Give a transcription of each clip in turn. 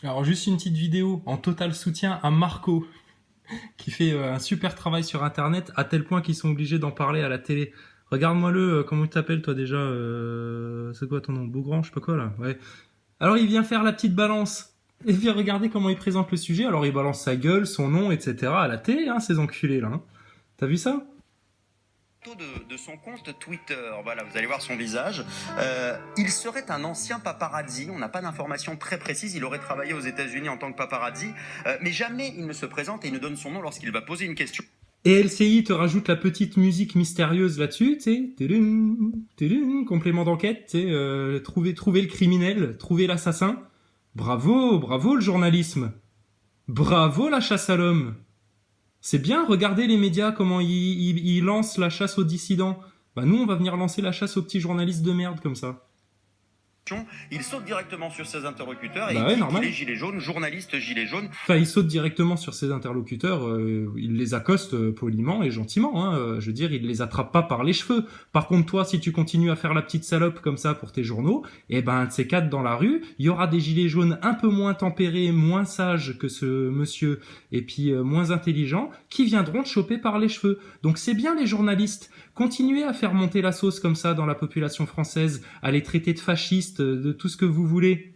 Alors juste une petite vidéo en total soutien à Marco, qui fait un super travail sur Internet, à tel point qu'ils sont obligés d'en parler à la télé. Regarde-moi-le, comment tu t'appelles toi déjà c'est quoi ton nom? Beaugrand, je sais pas quoi là. Ouais. Alors il vient faire la petite balance. Et puis regardez comment il présente le sujet. Alors il balance sa gueule, son nom, etc. à la télé, hein, ces enculés là. Hein. T'as vu ça? De son compte Twitter. Voilà, vous allez voir son visage. Il serait un ancien paparazzi. On n'a pas d'informations très précises. Il aurait travaillé aux États-Unis en tant que paparazzi, mais jamais il ne se présente et il ne donne son nom lorsqu'il va poser une question. Et LCI te rajoute la petite musique mystérieuse là-dessus, tu sais, complément d'enquête, tu sais, trouver le criminel, trouver l'assassin. Bravo, bravo le journalisme. Bravo la chasse à l'homme. C'est bien, regardez les médias, comment ils lancent la chasse aux dissidents. Bah nous, on va venir lancer la chasse aux petits journalistes de merde comme ça. Il saute directement sur ses interlocuteurs et Bah il ouais, dit normal. qu'il est gilet jaune, journaliste gilet jaune. Enfin, il saute directement sur ses interlocuteurs, il les accoste poliment et gentiment. Hein, je veux dire, il les attrape pas par les cheveux. Par contre, toi, si tu continues à faire la petite salope comme ça pour tes journaux, eh ben, un de ces quatre dans la rue, il y aura des gilets jaunes un peu moins tempérés, moins sages que ce monsieur, et puis moins intelligents, qui viendront te choper par les cheveux. Donc c'est bien les journalistes. Continuez à faire monter la sauce comme ça dans la population française, à les traiter de fascistes, de tout ce que vous voulez.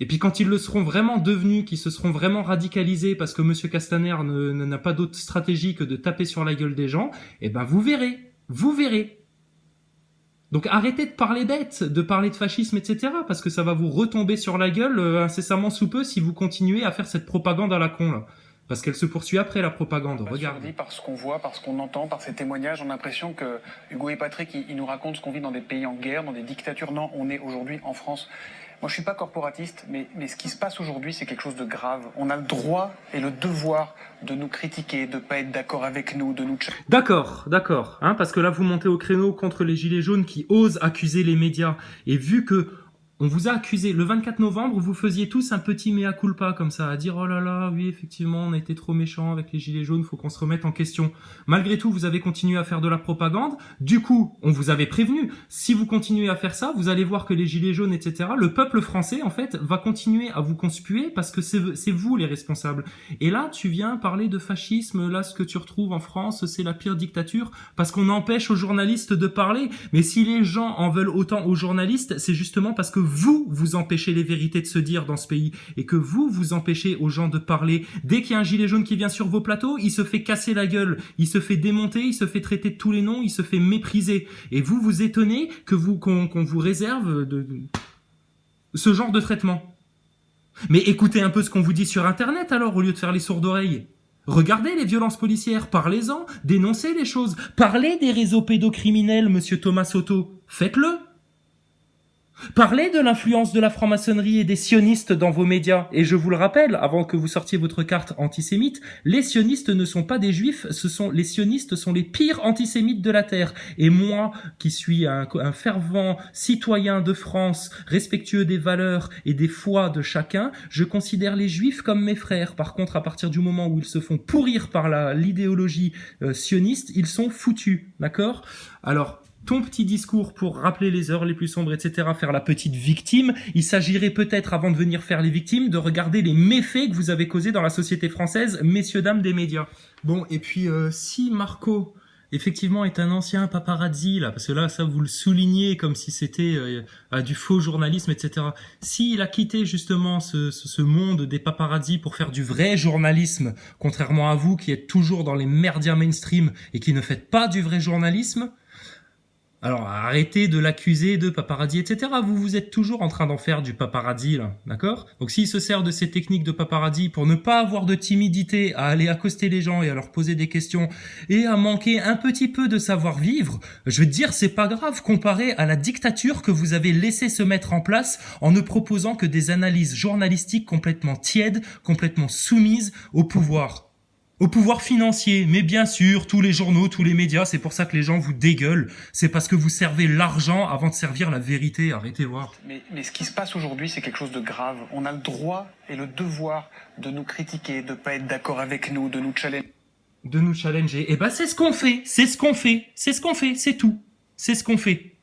Et puis quand ils le seront vraiment devenus, qu'ils se seront vraiment radicalisés parce que Monsieur Castaner n'a pas d'autre stratégie que de taper sur la gueule des gens, eh ben vous verrez, vous verrez. Donc arrêtez de parler bête, de parler de fascisme, etc. Parce que ça va vous retomber sur la gueule incessamment sous peu si vous continuez à faire cette propagande à la con là. Parce qu'elle se poursuit après la propagande, regarde. Par ce qu'on voit, par ce qu'on entend, par ces témoignages, on a l'impression que Hugo et Patrick, ils nous racontent ce qu'on vit dans des pays en guerre, dans des dictatures. Non, on est aujourd'hui en France. Moi, je suis pas corporatiste, mais ce qui se passe aujourd'hui, c'est quelque chose de grave. On a le droit et le devoir de nous critiquer, de pas être d'accord avec nous, de nous... D'accord, hein, parce que là vous montez au créneau contre les gilets jaunes qui osent accuser les médias. Et vu que on vous a accusé le 24 novembre, vous faisiez tous un petit mea culpa comme ça, à dire oh là là, oui effectivement on a été trop méchants avec les gilets jaunes, faut qu'on se remette en question. Malgré tout, vous avez continué à faire de la propagande. Du coup, on vous avait prévenu. Si vous continuez à faire ça, vous allez voir que les gilets jaunes, etc. Le peuple français en fait va continuer à vous conspuer parce que c'est vous les responsables. Et là, tu viens parler de fascisme. Là, ce que tu retrouves en France, c'est la pire dictature parce qu'on empêche aux journalistes de parler. Mais si les gens en veulent autant aux journalistes, c'est justement parce que vous empêchez les vérités de se dire dans ce pays et que vous empêchez aux gens de parler. Dès qu'il y a un gilet jaune qui vient sur vos plateaux, il se fait casser la gueule, il se fait démonter, il se fait traiter de tous les noms, il se fait mépriser. Et vous vous étonnez que qu'on vous réserve ce genre de traitement. Mais écoutez un peu ce qu'on vous dit sur Internet alors, au lieu de faire les sourdes oreilles. Regardez les violences policières, parlez-en, dénoncez les choses. Parlez des réseaux pédocriminels, monsieur Thomas Soto. Faites-le. Parlez de l'influence de la franc-maçonnerie et des sionistes dans vos médias. Et je vous le rappelle, avant que vous sortiez votre carte antisémite, les sionistes ne sont pas des juifs, les sionistes sont les pires antisémites de la Terre. Et moi, qui suis un fervent citoyen de France, respectueux des valeurs et des foi de chacun, je considère les juifs comme mes frères. Par contre, à partir du moment où ils se font pourrir par l'idéologie sioniste, ils sont foutus. D'accord ? Alors, ton petit discours pour rappeler les heures les plus sombres, etc., faire la petite victime, il s'agirait peut-être, avant de venir faire les victimes, de regarder les méfaits que vous avez causés dans la société française, messieurs, dames des médias. Bon, et puis, si Marco, effectivement, est un ancien paparazzi, là, parce que là, ça, vous le soulignez comme si c'était du faux journalisme, etc. S'il a quitté, justement, ce monde des paparazzis pour faire du vrai journalisme, contrairement à vous, qui êtes toujours dans les merdias mainstream et qui ne faites pas du vrai journalisme, alors arrêtez de l'accuser de paparazzi, etc. Vous êtes toujours en train d'en faire du paparazzi, là, d'accord ? Donc s'il se sert de ces techniques de paparazzi pour ne pas avoir de timidité à aller accoster les gens et à leur poser des questions et à manquer un petit peu de savoir-vivre, je veux te dire, c'est pas grave comparé à la dictature que vous avez laissé se mettre en place en ne proposant que des analyses journalistiques complètement tièdes, complètement soumises au pouvoir. Au pouvoir financier, mais bien sûr, tous les journaux, tous les médias, c'est pour ça que les gens vous dégueulent. C'est parce que vous servez l'argent avant de servir la vérité, arrêtez voir. Mais ce qui se passe aujourd'hui, c'est quelque chose de grave. On a le droit et le devoir de nous critiquer, de pas être d'accord avec nous, de nous challenger. De nous challenger. Eh ben c'est ce qu'on fait, c'est tout. C'est ce qu'on fait.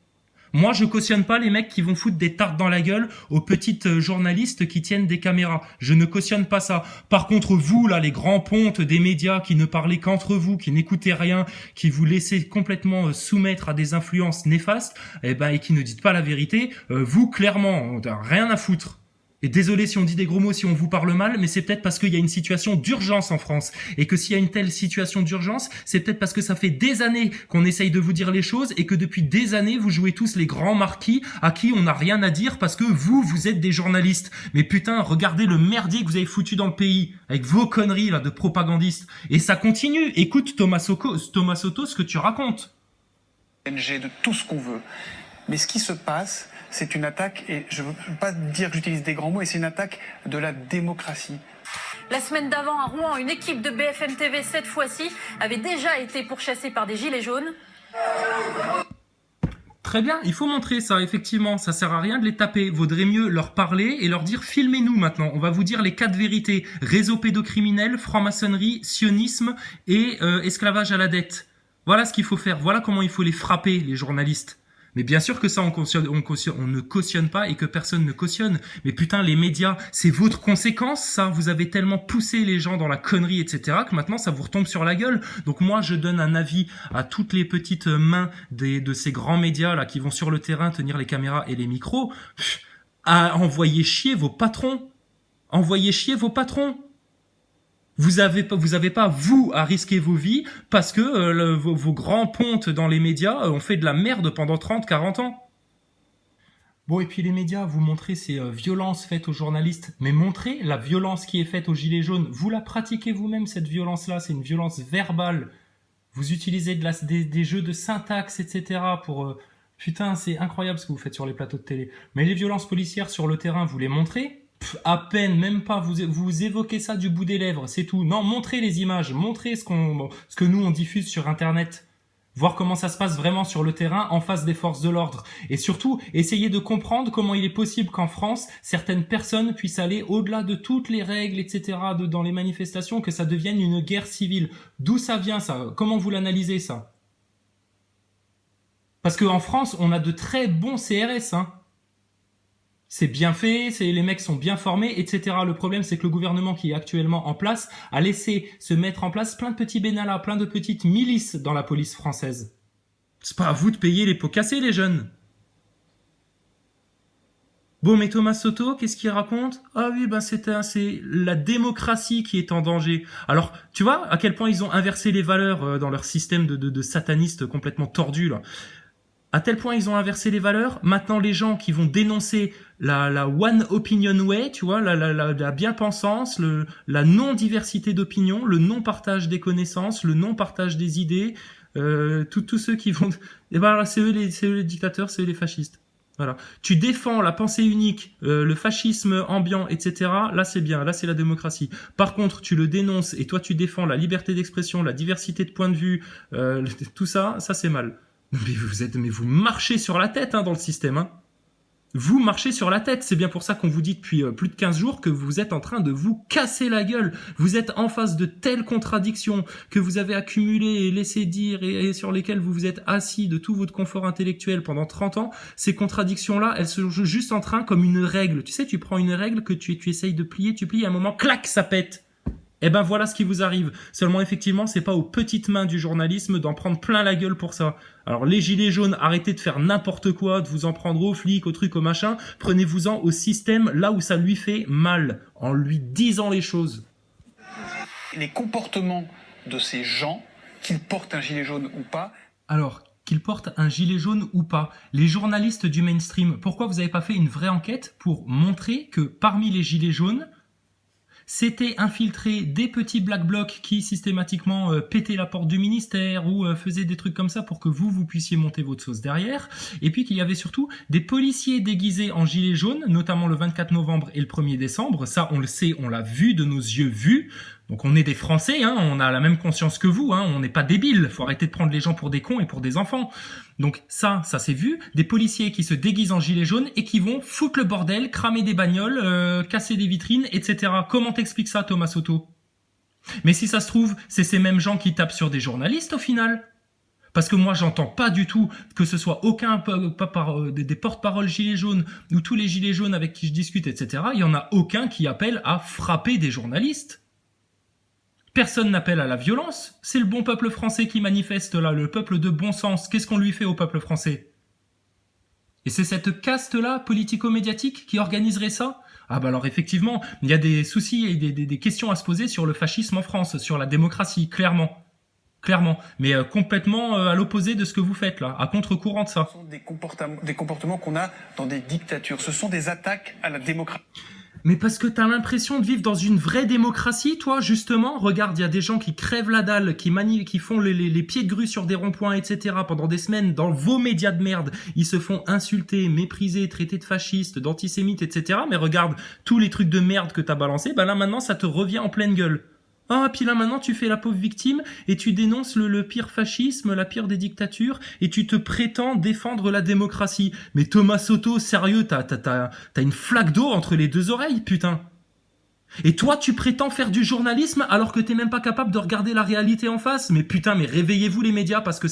Moi, je cautionne pas les mecs qui vont foutre des tartes dans la gueule aux petites journalistes qui tiennent des caméras. Je ne cautionne pas ça. Par contre, vous, là, les grands pontes des médias qui ne parlez qu'entre vous, qui n'écoutez rien, qui vous laissez complètement soumettre à des influences néfastes, et qui ne dites pas la vérité, vous, clairement, on n'a rien à foutre. Et désolé si on dit des gros mots, si on vous parle mal, mais c'est peut-être parce qu'il y a une situation d'urgence en France. Et que s'il y a une telle situation d'urgence, c'est peut-être parce que ça fait des années qu'on essaye de vous dire les choses et que depuis des années, vous jouez tous les grands marquis à qui on n'a rien à dire parce que vous êtes des journalistes. Mais putain, regardez le merdier que vous avez foutu dans le pays avec vos conneries là de propagandistes. Et ça continue. Écoute Thomas Soto, ce que tu racontes. De tout ce qu'on veut. Mais ce qui se passe, c'est une attaque, et je ne veux pas dire que j'utilise des grands mots, et c'est une attaque de la démocratie. La semaine d'avant, à Rouen, une équipe de BFM TV, cette fois-ci, avait déjà été pourchassée par des gilets jaunes. Très bien, il faut montrer ça, effectivement. Ça sert à rien de les taper. Vaudrait mieux leur parler et leur dire « filmez-nous maintenant ». On va vous dire les 4 vérités. Réseau pédocriminel, franc-maçonnerie, sionisme et esclavage à la dette. Voilà ce qu'il faut faire. Voilà comment il faut les frapper, les journalistes. Mais bien sûr que ça, on ne cautionne pas et que personne ne cautionne. Mais putain, les médias, c'est votre conséquence, ça. Vous avez tellement poussé les gens dans la connerie, etc., que maintenant, ça vous retombe sur la gueule. Donc moi, je donne un avis à toutes les petites mains de ces grands médias là qui vont sur le terrain tenir les caméras et les micros, à envoyer chier vos patrons. Envoyez chier vos patrons. Vous avez pas vous à risquer vos vies parce que vos grands pontes dans les médias ont fait de la merde pendant 30-40 ans. Bon, et puis les médias, vous montrez ces violences faites aux journalistes, mais montrez la violence qui est faite aux gilets jaunes. Vous la pratiquez vous-même, cette violence-là, c'est une violence verbale. Vous utilisez des jeux de syntaxe, etc. pour... Putain, c'est incroyable ce que vous faites sur les plateaux de télé. Mais les violences policières sur le terrain, vous les montrez ? À peine, même pas, vous évoquez ça du bout des lèvres, c'est tout. Non, montrez les images, montrez ce que nous on diffuse sur internet. Voir comment ça se passe vraiment sur le terrain en face des forces de l'ordre. Et surtout, essayez de comprendre comment il est possible qu'en France, certaines personnes puissent aller au-delà de toutes les règles, etc., dans les manifestations, que ça devienne une guerre civile. D'où ça vient ça? Comment vous l'analysez ça? Parce qu'en France, on a de très bons CRS, hein. C'est bien fait, les mecs sont bien formés, etc. Le problème, c'est que le gouvernement qui est actuellement en place a laissé se mettre en place plein de petits bénalas, plein de petites milices dans la police française. C'est pas à vous de payer les pots cassés, les jeunes. Bon, mais Thomas Soto, qu'est-ce qu'il raconte? Ah oui, c'est la démocratie qui est en danger. Alors, tu vois à quel point ils ont inversé les valeurs dans leur système de satanistes complètement tordus, là. À tel point ils ont inversé les valeurs, maintenant les gens qui vont dénoncer la one opinion way, tu vois, la bien-pensance, la non-diversité d'opinion, le non-partage des connaissances, le non-partage des idées, tous ceux qui vont... Et ben c'est eux les dictateurs, c'est eux les fascistes. Voilà. Tu défends la pensée unique, le fascisme ambiant, etc. Là c'est bien, là c'est la démocratie. Par contre, tu le dénonces et toi tu défends la liberté d'expression, la diversité de points de vue, tout ça c'est mal. Mais vous marchez sur la tête dans le système. Hein. Vous marchez sur la tête. C'est bien pour ça qu'on vous dit depuis plus de 15 jours que vous êtes en train de vous casser la gueule. Vous êtes en face de telles contradictions que vous avez accumulées et laissé dire et sur lesquelles vous vous êtes assis de tout votre confort intellectuel pendant 30 ans. Ces contradictions-là, elles se jouent juste en train comme une règle. Tu sais, tu prends une règle que tu essayes de plier, tu plies, à un moment, clac, ça pète. Eh ben voilà ce qui vous arrive. Seulement effectivement, c'est pas aux petites mains du journalisme d'en prendre plein la gueule pour ça. Alors les gilets jaunes, arrêtez de faire n'importe quoi, de vous en prendre aux flics, aux trucs, aux machins. Prenez-vous-en au système là où ça lui fait mal, en lui disant les choses. Les comportements de ces gens, qu'ils portent un gilet jaune ou pas. Alors, qu'ils portent un gilet jaune ou pas, les journalistes du mainstream, pourquoi vous n'avez pas fait une vraie enquête pour montrer que parmi les gilets jaunes, s'étaient infiltrés des petits black blocs qui systématiquement pétaient la porte du ministère ou faisaient des trucs comme ça pour que vous puissiez monter votre sauce derrière. Et puis qu'il y avait surtout des policiers déguisés en gilets jaunes, notamment le 24 novembre et le 1er décembre. Ça, on le sait, on l'a vu de nos yeux vus. Donc on est des Français, on a la même conscience que vous, on n'est pas débiles. Faut arrêter de prendre les gens pour des cons et pour des enfants. Donc ça c'est vu. Des policiers qui se déguisent en gilets jaunes et qui vont foutre le bordel, cramer des bagnoles, casser des vitrines, etc. Comment t'expliques ça, Thomas Soto? Mais si ça se trouve, c'est ces mêmes gens qui tapent sur des journalistes au final. Parce que moi, j'entends pas du tout que ce soit des porte-paroles gilets jaunes ou tous les gilets jaunes avec qui je discute, etc. Il y en a aucun qui appelle à frapper des journalistes. Personne n'appelle à la violence. C'est le bon peuple français qui manifeste là, le peuple de bon sens. Qu'est-ce qu'on lui fait au peuple français? Et c'est cette caste-là, politico-médiatique, qui organiserait ça? Ah bah alors effectivement, il y a des soucis et des questions à se poser sur le fascisme en France, sur la démocratie, clairement. Clairement, mais complètement à l'opposé de ce que vous faites là, à contre-courant de ça. Ce sont des comportements qu'on a dans des dictatures. Ce sont des attaques à la démocratie. Mais parce que t'as l'impression de vivre dans une vraie démocratie, toi, justement. Regarde, il y a des gens qui crèvent la dalle, qui font les pieds de grue sur des ronds-points, etc. pendant des semaines dans vos médias de merde. Ils se font insulter, mépriser, traiter de fascistes, d'antisémites, etc. Mais regarde, tous les trucs de merde que t'as balancés, bah là maintenant ça te revient en pleine gueule. Ah, puis là maintenant tu fais la pauvre victime et tu dénonces le pire fascisme, la pire des dictatures et tu te prétends défendre la démocratie. Mais Thomas Soto, sérieux, t'as une flaque d'eau entre les deux oreilles, putain. Et toi tu prétends faire du journalisme alors que t'es même pas capable de regarder la réalité en face. Mais putain, mais réveillez-vous les médias parce que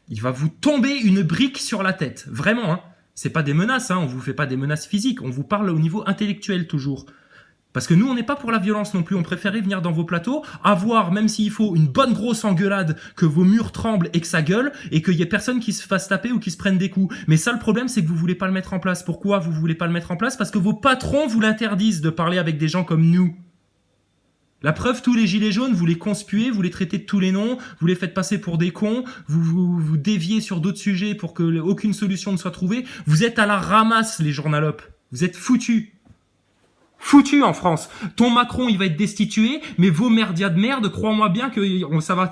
il va vous tomber une brique sur la tête. Vraiment, hein. C'est pas des menaces, hein. On vous fait pas des menaces physiques, on vous parle au niveau intellectuel toujours. Parce que nous, on n'est pas pour la violence non plus. On préférait venir dans vos plateaux, avoir, même s'il faut, une bonne grosse engueulade, que vos murs tremblent et que ça gueule, et qu'il y ait personne qui se fasse taper ou qui se prenne des coups. Mais ça, le problème, c'est que vous voulez pas le mettre en place. Pourquoi vous voulez pas le mettre en place? Parce que vos patrons vous l'interdisent de parler avec des gens comme nous. La preuve, tous les gilets jaunes, vous les conspuez, vous les traitez de tous les noms, vous les faites passer pour des cons, vous déviez sur d'autres sujets pour que aucune solution ne soit trouvée. Vous êtes à la ramasse, les journalopes. Vous êtes foutus. Foutu en France. Ton Macron, il va être destitué, mais vos merdias de merde, crois-moi bien que ça va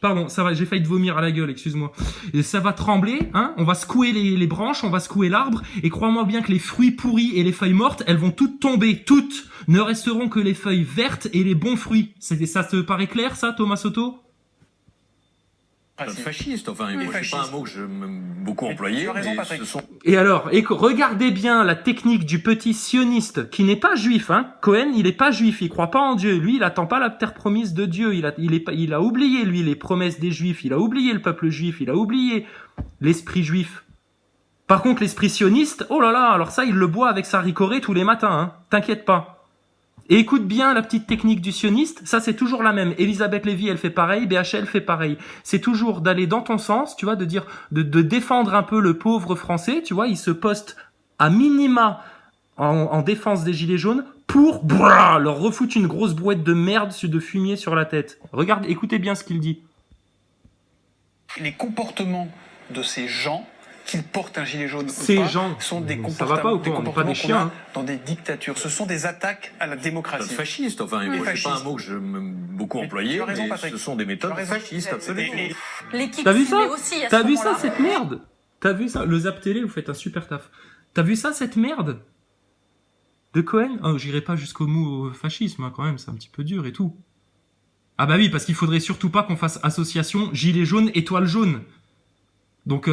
pardon, ça va, j'ai failli te vomir à la gueule, excuse-moi. Et ça va trembler, hein, on va secouer les branches, on va secouer l'arbre, et crois-moi bien que les fruits pourris et les feuilles mortes, elles vont toutes tomber, toutes. Ne resteront que les feuilles vertes et les bons fruits. Ça te paraît clair, ça, Thomas Soto? Fasciste, enfin, Oui, c'est fasciste. pas un mot que j'aime beaucoup employer. Tu as raison, mais Patrick. ce sont Et alors, regardez bien la technique du petit sioniste, qui n'est pas juif, hein. Cohen, il est pas juif, il croit pas en Dieu. Lui, il attend pas la terre promise de Dieu. Il a oublié, lui, les promesses des juifs. Il a oublié le peuple juif. Il a oublié l'esprit juif. Par contre, l'esprit sioniste, oh là là, alors ça, il le boit avec sa ricorée tous les matins, hein. T'inquiète pas. Et écoute bien la petite technique du sioniste, ça c'est toujours la même. Elisabeth Lévy, elle fait pareil, BHL fait pareil. C'est toujours d'aller dans ton sens, tu vois, de dire, de défendre un peu le pauvre français, tu vois, il se poste à minima en défense des gilets jaunes pour leur refoutre une grosse brouette de merde de fumier sur la tête. Regarde, écoutez bien ce qu'il dit. Les comportements de ces gens, qu'ils portent un gilet jaune Ces ou pas, gens, sont des ça va pas ou quoi? On n'est pas des chiens, hein. dans des dictatures. Ce sont des attaques à la démocratie. fascistes, enfin, Oui, c'est pas fasciste. un mot que j'aime beaucoup Mais employer, tu as raison, mais Patrick. ce sont des méthodes Tu as raison. fascistes, absolument. L'équipe T'as vu fumée ça? aussi à T'as ce vu ça, moment-là. cette merde? T'as vu ça? Le Zap Télé, vous faites un super taf. T'as vu ça, cette merde? De Cohen? Oh, j'irai pas jusqu'au mot fascisme, hein, quand même, c'est un petit peu dur et tout. Ah bah oui, parce qu'il faudrait surtout pas qu'on fasse association gilet jaune, étoile jaune. Donc,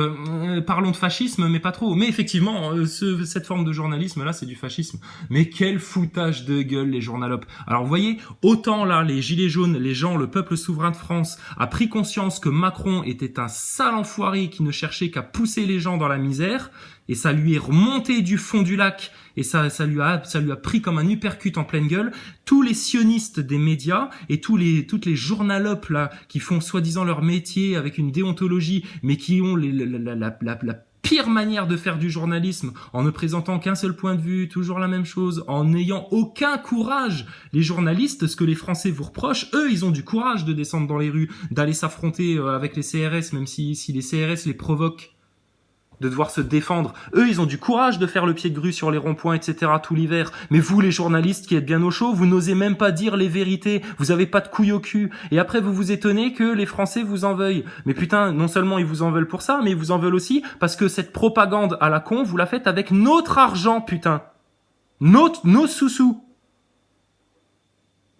parlons de fascisme, mais pas trop. Mais effectivement, cette forme de journalisme-là, c'est du fascisme. Mais quel foutage de gueule, les journalopes. Alors, vous voyez, autant là, les gilets jaunes, les gens, le peuple souverain de France, a pris conscience que Macron était un sale enfoiré qui ne cherchait qu'à pousser les gens dans la misère, et ça lui est remonté du fond du lac, et ça lui a pris comme un uppercut en pleine gueule. Tous les sionistes des médias et toutes les journalopes là qui font soi-disant leur métier avec une déontologie, mais qui ont la pire manière de faire du journalisme en ne présentant qu'un seul point de vue, toujours la même chose, en n'ayant aucun courage. Les journalistes, ce que les Français vous reprochent, eux, ils ont du courage de descendre dans les rues, d'aller s'affronter avec les CRS, même si les CRS les provoquent, de devoir se défendre. Eux, ils ont du courage de faire le pied de grue sur les ronds-points, etc. tout l'hiver. Mais vous, les journalistes qui êtes bien au chaud, vous n'osez même pas dire les vérités. Vous avez pas de couilles au cul. Et après, vous vous étonnez que les Français vous en veuillent. Mais putain, non seulement ils vous en veulent pour ça, mais ils vous en veulent aussi parce que cette propagande à la con, vous la faites avec notre argent, putain. Nos sous-sous.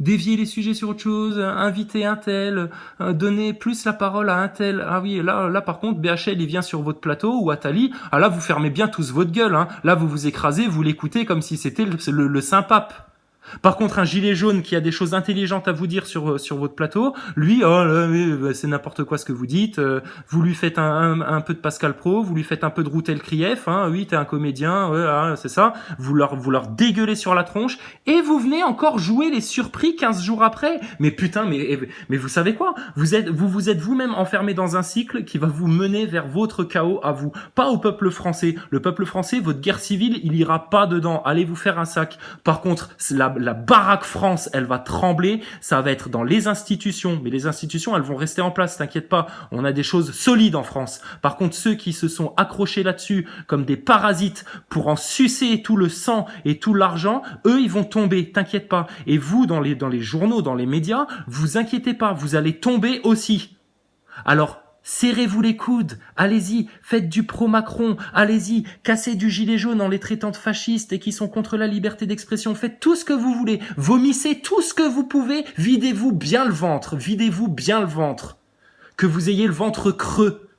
Dévier les sujets sur autre chose, inviter un tel, donner plus la parole à un tel. Ah oui, là par contre, BHL, il vient sur votre plateau, ou Attali, ah là, vous fermez bien tous votre gueule, hein. Là, vous vous écrasez, vous l'écoutez comme si c'était le Saint-Pape. Par contre, un gilet jaune qui a des choses intelligentes à vous dire sur votre plateau, lui, oh là, mais, c'est n'importe quoi ce que vous dites. Vous lui faites un peu de Pascal Praud, vous lui faites un peu de Routel Krief. Hein, oui, t'es un comédien, ouais, ah, c'est ça. Vous leur dégueulez sur la tronche et vous venez encore jouer les surpris 15 jours après. Mais putain, mais vous savez quoi ? Vous êtes vous-même enfermé dans un cycle qui va vous mener vers votre chaos à vous, pas au peuple français. Le peuple français, votre guerre civile, il ira pas dedans. Allez vous faire un sac. Par contre, la baraque France, elle va trembler, ça va être dans les institutions, mais les institutions, elles vont rester en place, t'inquiète pas, on a des choses solides en France. Par contre, ceux qui se sont accrochés là-dessus comme des parasites pour en sucer tout le sang et tout l'argent, eux, ils vont tomber, t'inquiète pas. Et vous, dans les journaux, dans les médias, vous inquiétez pas, vous allez tomber aussi. Alors, serrez-vous les coudes, allez-y, faites du pro-Macron, allez-y, cassez du gilet jaune en les traitant de fascistes et qui sont contre la liberté d'expression, faites tout ce que vous voulez, vomissez tout ce que vous pouvez, videz-vous bien le ventre, que vous ayez le ventre creux,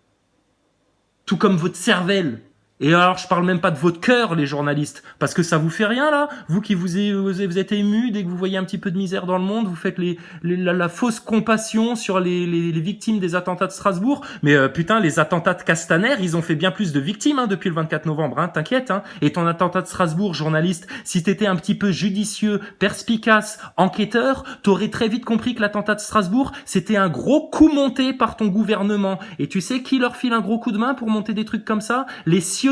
tout comme votre cervelle. Et alors, je parle même pas de votre cœur, les journalistes, parce que ça vous fait rien, là. Vous qui vous êtes émus dès que vous voyez un petit peu de misère dans le monde, vous faites la fausse compassion sur les victimes des attentats de Strasbourg. Mais putain, les attentats de Castaner, ils ont fait bien plus de victimes hein, depuis le 24 novembre, hein, t'inquiète. Hein. Et ton attentat de Strasbourg, journaliste, si t'étais un petit peu judicieux, perspicace, enquêteur, t'aurais très vite compris que l'attentat de Strasbourg, c'était un gros coup monté par ton gouvernement. Et tu sais qui leur file un gros coup de main pour monter des trucs comme ça ? Les sionistes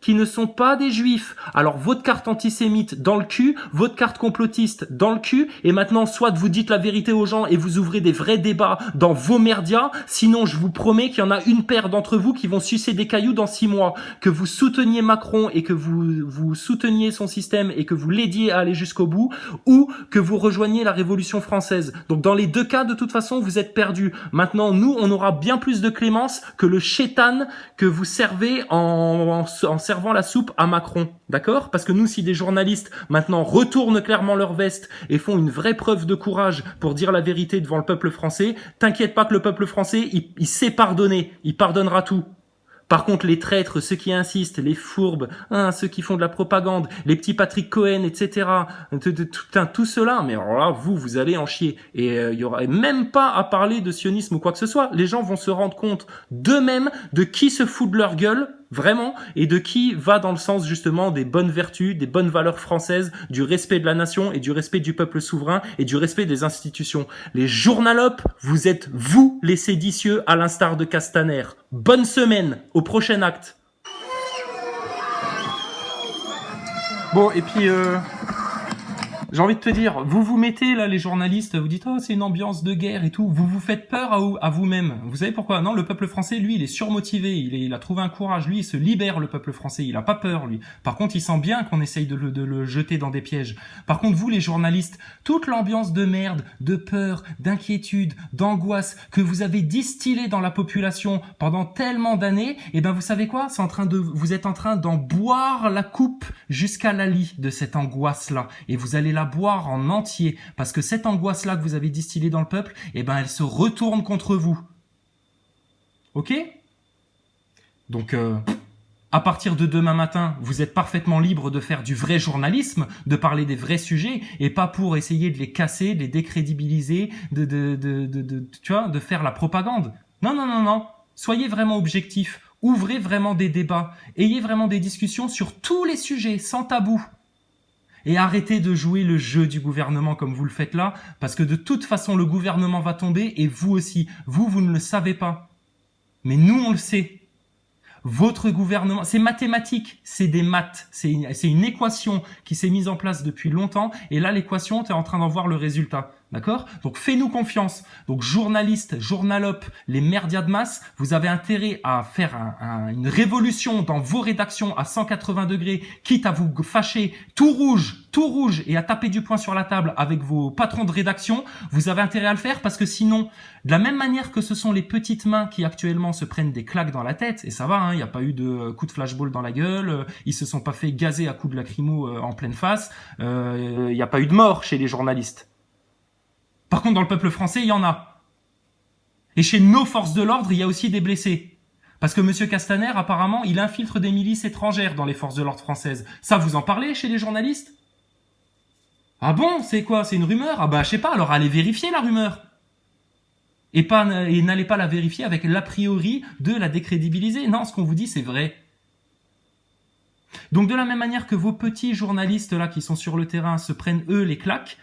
qui ne sont pas des juifs. Alors votre carte antisémite dans le cul, votre carte complotiste dans le cul, et maintenant soit vous dites la vérité aux gens et vous ouvrez des vrais débats dans vos merdias, sinon je vous promets qu'il y en a une paire d'entre vous qui vont sucer des cailloux dans 6 mois. Que vous souteniez Macron et que vous souteniez son système et que vous l'aidiez à aller jusqu'au bout, ou que vous rejoigniez la Révolution française. Donc dans les deux cas, de toute façon, vous êtes perdus. Maintenant, nous, on aura bien plus de clémence que le chétan que vous servez en servant la soupe à Macron, d'accord ? Parce que nous, si des journalistes maintenant retournent clairement leur veste et font une vraie preuve de courage pour dire la vérité devant le peuple français, t'inquiète pas que le peuple français, il sait pardonner, il pardonnera tout. Par contre, les traîtres, ceux qui insistent, les fourbes, hein, ceux qui font de la propagande, les petits Patrick Cohen, etc., tout cela, mais alors là, vous allez en chier. Et il y aura même pas à parler de sionisme ou quoi que ce soit. Les gens vont se rendre compte d'eux-mêmes de qui se fout de leur gueule, vraiment, et de qui va dans le sens justement des bonnes vertus, des bonnes valeurs françaises, du respect de la nation et du respect du peuple souverain et du respect des institutions. Les journalopes, vous êtes vous les séditieux à l'instar de Castaner. Bonne semaine, au prochain acte. Bon, et puis j'ai envie de te dire, vous vous mettez là les journalistes, vous dites oh c'est une ambiance de guerre et tout, vous vous faites peur à vous-même. Vous savez pourquoi ? Non, le peuple français, lui, il est surmotivé, il a trouvé un courage, lui, il se libère le peuple français, il a pas peur lui. Par contre, il sent bien qu'on essaye de le jeter dans des pièges. Par contre, vous les journalistes, toute l'ambiance de merde, de peur, d'inquiétude, d'angoisse que vous avez distillée dans la population pendant tellement d'années, et ben vous savez quoi ? Vous êtes en train d'en boire la coupe jusqu'à la lie de cette angoisse-là, et vous allez la boire en entier, parce que cette angoisse-là que vous avez distillée dans le peuple, eh ben elle se retourne contre vous. Ok ? Donc, à partir de demain matin, vous êtes parfaitement libre de faire du vrai journalisme, de parler des vrais sujets, et pas pour essayer de les casser, de les décrédibiliser, tu vois, de faire la propagande. Non. Soyez vraiment objectifs. Ouvrez vraiment des débats. Ayez vraiment des discussions sur tous les sujets, sans tabou. Et arrêtez de jouer le jeu du gouvernement comme vous le faites là, parce que de toute façon, le gouvernement va tomber et vous aussi. Vous ne le savez pas. Mais nous, on le sait. Votre gouvernement, c'est mathématique, c'est des maths, c'est une équation qui s'est mise en place depuis longtemps, et là, l'équation, tu es en train d'en voir le résultat. D'accord ? Donc, fais-nous confiance. Donc, journalistes, journalopes, les merdias de masse, vous avez intérêt à faire une révolution dans vos rédactions à 180 degrés, quitte à vous fâcher tout rouge, et à taper du poing sur la table avec vos patrons de rédaction. Vous avez intérêt à le faire parce que sinon, de la même manière que ce sont les petites mains qui actuellement se prennent des claques dans la tête, et ça va, hein, il n'y a pas eu de coup de flashball dans la gueule, ils se sont pas fait gazer à coups de lacrymo en pleine face, il n'y a pas eu de mort chez les journalistes. Par contre, dans le peuple français, il y en a. Et chez nos forces de l'ordre, il y a aussi des blessés. Parce que monsieur Castaner, apparemment, il infiltre des milices étrangères dans les forces de l'ordre françaises. Ça, vous en parlez chez les journalistes ? Ah bon, c'est quoi? C'est une rumeur? Ah bah je sais pas, alors allez vérifier la rumeur. Et n'allez pas la vérifier avec l'a priori de la décrédibiliser. Non, ce qu'on vous dit, c'est vrai. Donc de la même manière que vos petits journalistes là qui sont sur le terrain se prennent eux les claques,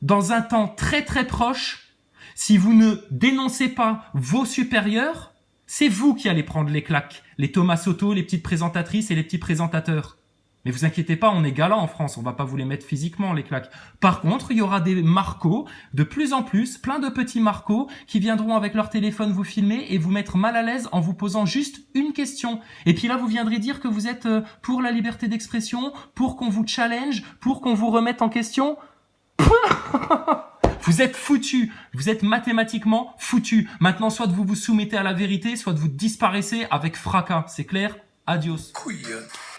dans un temps très très proche, si vous ne dénoncez pas vos supérieurs, c'est vous qui allez prendre les claques. Les Thomas Soto, les petites présentatrices et les petits présentateurs. Mais vous inquiétez pas, on est galant en France, on va pas vous les mettre physiquement, les claques. Par contre, il y aura des marcos, de plus en plus, plein de petits marcos, qui viendront avec leur téléphone vous filmer et vous mettre mal à l'aise en vous posant juste une question. Et puis là, vous viendrez dire que vous êtes pour la liberté d'expression, pour qu'on vous challenge, pour qu'on vous remette en question. Vous êtes foutus, vous êtes mathématiquement foutus. Maintenant, soit vous vous soumettez à la vérité, soit vous disparaissez avec fracas. C'est clair? Adios.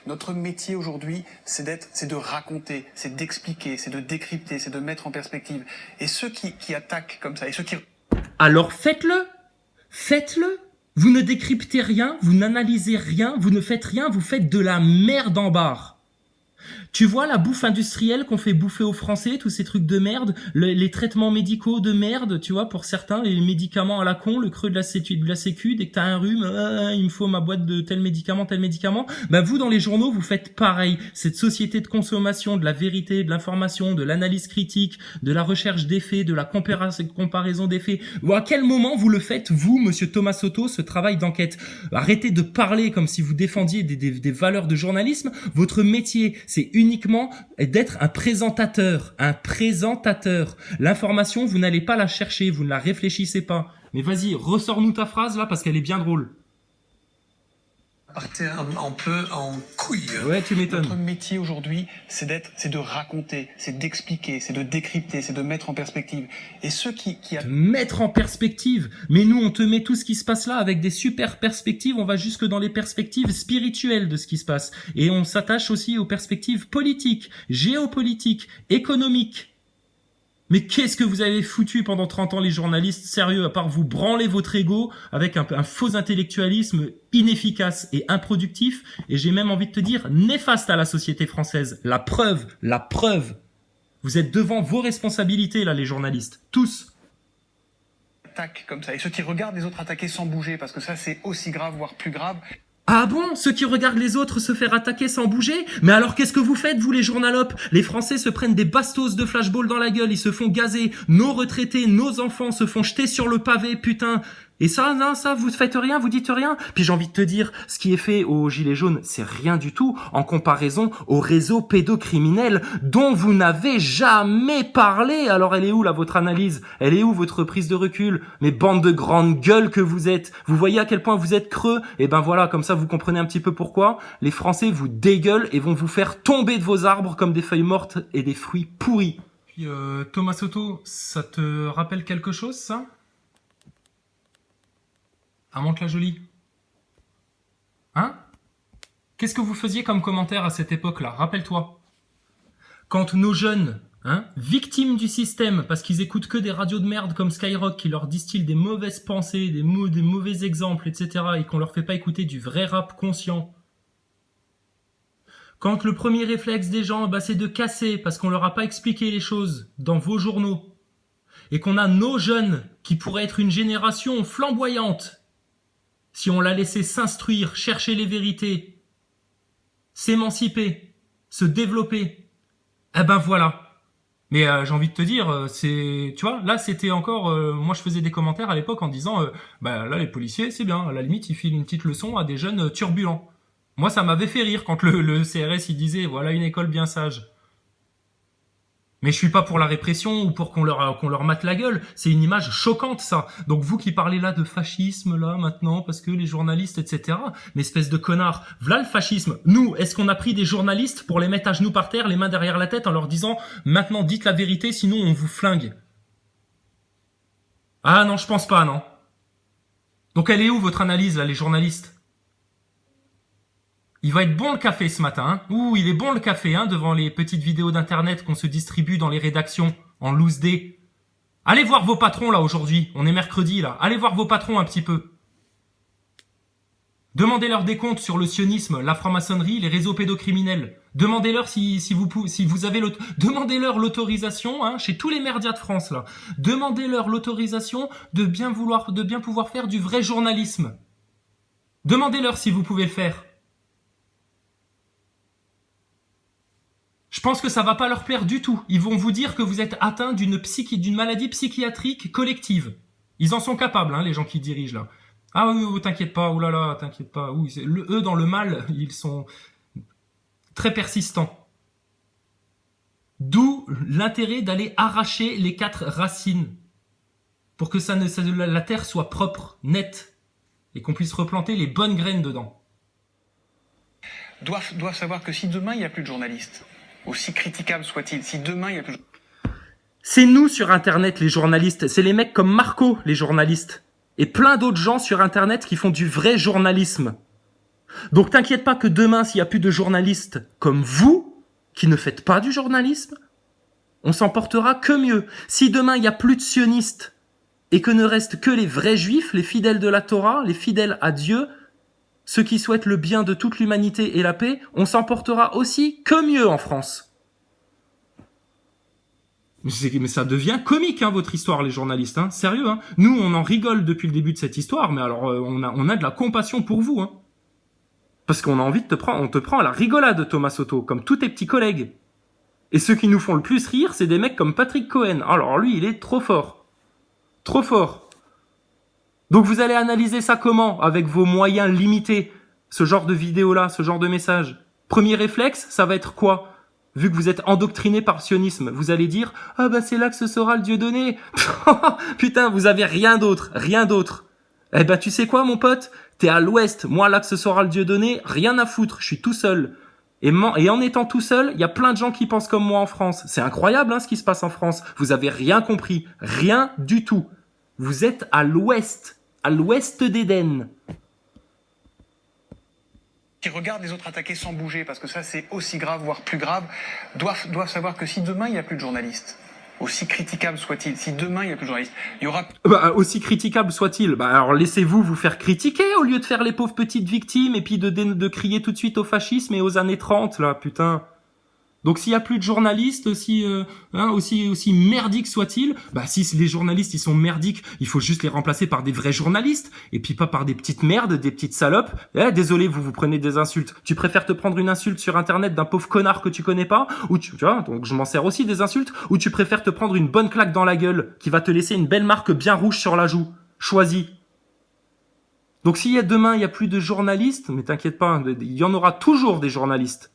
Notre métier aujourd'hui, c'est de raconter, c'est d'expliquer, c'est de décrypter, c'est de mettre en perspective. Et ceux qui attaquent comme ça, et ceux qui... Alors faites-le. Faites-le. Vous ne décryptez rien, vous n'analysez rien, vous ne faites rien, vous faites de la merde en barre. Tu vois la bouffe industrielle qu'on fait bouffer aux Français, tous ces trucs de merde, les traitements médicaux de merde, tu vois, pour certains, les médicaments à la con, le creux de la sécu, dès que t'as un rhume, il me faut ma boîte de tel médicament. Ben vous, dans les journaux, vous faites pareil. Cette société de consommation, de la vérité, de l'information, de l'analyse critique, de la recherche des faits, de la comparaison des faits. À quel moment vous le faites, vous, monsieur Thomas Soto, ce travail d'enquête? Arrêtez de parler comme si vous défendiez des valeurs de journalisme. Votre métier, c'est uniquement d'être un présentateur. L'information, vous n'allez pas la chercher, vous ne la réfléchissez pas. Mais vas-y, ressors-nous ta phrase là parce qu'elle est bien drôle. partir un peu en couille. Ouais, tu m'étonnes. Notre métier aujourd'hui, c'est de raconter, c'est d'expliquer, c'est de décrypter, c'est de mettre en perspective. Et ceux qui mettre en perspective. Mais nous, on te met tout ce qui se passe là avec des super perspectives. On va jusque dans les perspectives spirituelles de ce qui se passe. Et on s'attache aussi aux perspectives politiques, géopolitiques, économiques. Mais qu'est-ce que vous avez foutu pendant 30 ans les journalistes, sérieux, à part vous branler votre ego avec un faux intellectualisme inefficace et improductif, et j'ai même envie de te dire néfaste à la société française. La preuve. Vous êtes devant vos responsabilités là les journalistes, tous. attaquent comme ça, et ceux qui regardent les autres attaquer sans bouger, parce que ça c'est aussi grave, voire plus grave. Ah bon? Ceux qui regardent les autres se faire attaquer sans bouger? Mais alors qu'est-ce que vous faites, vous les journalopes? Les Français se prennent des bastos de flashball dans la gueule, ils se font gazer, nos retraités, nos enfants se font jeter sur le pavé, putain. Et ça, non, ça, vous faites rien, vous dites rien. Puis j'ai envie de te dire, ce qui est fait aux Gilets jaunes, c'est rien du tout en comparaison au réseau pédocriminel dont vous n'avez jamais parlé. Alors elle est où là votre analyse? Elle est où votre prise de recul? Mais bande de grandes gueules que vous êtes. Vous voyez à quel point vous êtes creux? Et ben voilà, comme ça vous comprenez un petit peu pourquoi les Français vous dégueulent et vont vous faire tomber de vos arbres comme des feuilles mortes et des fruits pourris. Puis Thomas Soto, ça te rappelle quelque chose ça? Amante la jolie. Hein? Qu'est-ce que vous faisiez comme commentaire à cette époque-là? Rappelle-toi. Quand nos jeunes, victimes du système, parce qu'ils écoutent que des radios de merde comme Skyrock qui leur distillent des mauvaises pensées, des mauvais exemples, etc., et qu'on leur fait pas écouter du vrai rap conscient. Quand le premier réflexe des gens, c'est de casser parce qu'on leur a pas expliqué les choses dans vos journaux, et qu'on a nos jeunes qui pourraient être une génération flamboyante, si on l'a laissé s'instruire, chercher les vérités, s'émanciper, se développer, eh ben voilà. Mais j'ai envie de te dire, tu vois, là c'était encore, moi je faisais des commentaires à l'époque en disant, là les policiers c'est bien, à la limite ils filent une petite leçon à des jeunes turbulents. Moi ça m'avait fait rire quand le CRS il disait, voilà une école bien sage. Mais je suis pas pour la répression ou pour qu'on leur mate la gueule. C'est une image choquante, ça. Donc vous qui parlez là de fascisme, là, maintenant, parce que les journalistes, etc. Mais espèce de connard. V'là le fascisme. Nous, est-ce qu'on a pris des journalistes pour les mettre à genoux par terre, les mains derrière la tête, en leur disant, maintenant dites la vérité, sinon on vous flingue? Ah non, je pense pas, non. Donc elle est où votre analyse, là, les journalistes? Il va être bon le café ce matin, Ouh, il est bon le café, devant les petites vidéos d'internet qu'on se distribue dans les rédactions, en loose day. Allez voir vos patrons là aujourd'hui, on est mercredi là, allez voir vos patrons un petit peu. Demandez-leur des comptes sur le sionisme, la franc-maçonnerie, les réseaux pédocriminels. Demandez-leur si vous avez demandez-leur l'autorisation, hein, chez tous les merdias de France, là. Demandez-leur l'autorisation de bien pouvoir faire du vrai journalisme. Demandez-leur si vous pouvez le faire. Je pense que ça va pas leur plaire du tout. Ils vont vous dire que vous êtes atteint d'une maladie psychiatrique collective. Ils en sont capables, hein, les gens qui dirigent là. Ah oui, oui, t'inquiète pas, oulala, t'inquiète pas. Oui, eux, dans le mal, ils sont très persistants. D'où l'intérêt d'aller arracher les 4 racines pour que la terre soit propre, nette, et qu'on puisse replanter les bonnes graines dedans. Doivent savoir que si demain il n'y a plus de journalistes, aussi critiquable soit-il, si demain il n'y a plus de... C'est nous sur Internet, les journalistes. C'est les mecs comme Marco, les journalistes. Et plein d'autres gens sur Internet qui font du vrai journalisme. Donc t'inquiète pas que demain, s'il n'y a plus de journalistes comme vous, qui ne faites pas du journalisme, on s'en portera que mieux. Si demain, il n'y a plus de sionistes et que ne restent que les vrais juifs, les fidèles de la Torah, les fidèles à Dieu, ceux qui souhaitent le bien de toute l'humanité et la paix, on s'en portera aussi que mieux en France. Mais ça devient comique, hein, votre histoire, les journalistes, hein. Sérieux, hein. Nous, on en rigole depuis le début de cette histoire, mais alors, on a de la compassion pour vous, hein. Parce qu'on a envie de on te prend à la rigolade, Thomas Soto, comme tous tes petits collègues. Et ceux qui nous font le plus rire, c'est des mecs comme Patrick Cohen. Alors lui, il est trop fort. Trop fort. Donc vous allez analyser ça comment? Avec vos moyens limités. Ce genre de vidéo-là, ce genre de message. Premier réflexe, ça va être quoi? Vu que vous êtes endoctriné par le sionisme, vous allez dire « Ah bah c'est là que ce sera le Dieu donné !» Putain, vous avez rien d'autre, rien d'autre. Eh ben tu sais quoi mon pote? T'es à l'ouest, moi là que ce sera le Dieu donné, rien à foutre, je suis tout seul. Et en étant tout seul, il y a plein de gens qui pensent comme moi en France. C'est incroyable hein, ce qui se passe en France. Vous avez rien compris, rien du tout. Vous êtes à l'ouest d'Éden. Qui regardent les autres attaquer sans bouger, parce que ça c'est aussi grave, voire plus grave, doivent savoir que si demain il n'y a plus de journalistes, aussi critiquable soit-il, si demain il n'y a plus de journalistes, il y aura... Bah, aussi critiquable soit-il, bah alors laissez-vous vous faire critiquer au lieu de faire les pauvres petites victimes et puis de crier tout de suite au fascisme et aux années 30 là, putain. Donc s'il y a plus de journalistes, aussi merdiques soient-ils, bah si les journalistes ils sont merdiques, il faut juste les remplacer par des vrais journalistes et puis pas par des petites merdes, des petites salopes. Désolé, vous prenez des insultes. Tu préfères te prendre une insulte sur internet d'un pauvre connard que tu connais pas, ou tu vois, donc je m'en sers aussi des insultes, ou tu préfères te prendre une bonne claque dans la gueule qui va te laisser une belle marque bien rouge sur la joue. Choisis. Donc si demain il y a plus de journalistes, mais t'inquiète pas, il y en aura toujours des journalistes.